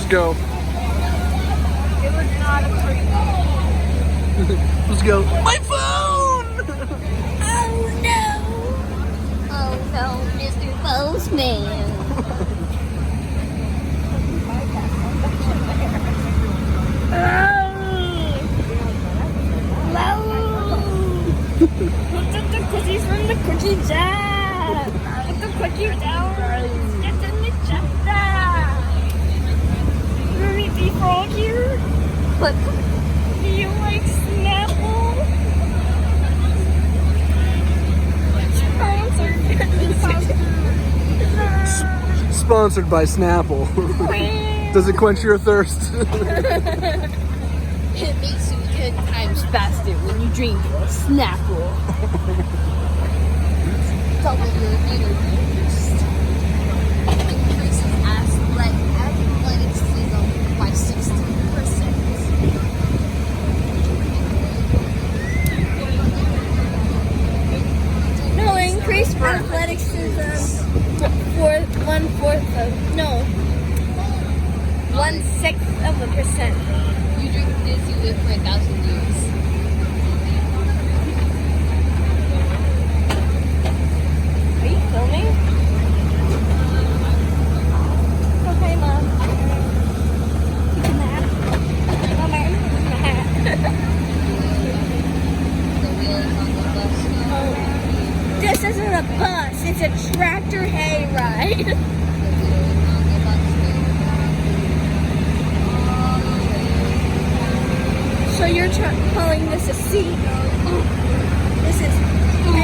go. It was not a free. Let's go. My phone! Oh no! Oh no, Mr. Postman. Look at the cookies from the cookie jar. Look the cookie towers. It's in the jar. Ruby Frog here. What? Do you like Snapple? Sponsored by Snapple. Does it quench your thirst? It makes you 10 times faster when you drink Snapple. Double your energy boost. Increases athleticism by 16%. No, increase athleticism for 1/6 of a percent. You drink this, you live for 1,000 years. Are you filming? Okay, Mom. Take a nap. Mom, I'm taking a hat. Oh. This isn't a bus, it's a tractor hayride. So you're calling this a C? This is A.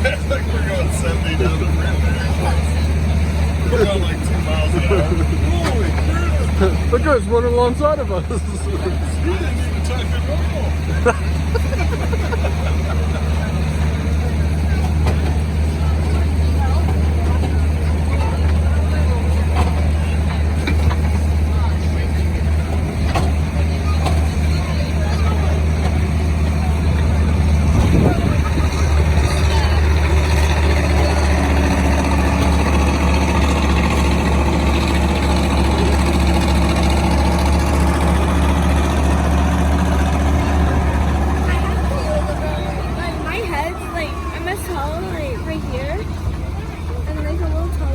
It's like we're going 70 down the freeway. We're going like 2 miles an hour. Holy crap! That guy's running alongside of us. You didn't even talk to normal. My head's like, I'm as tall, like right here, and like a little taller.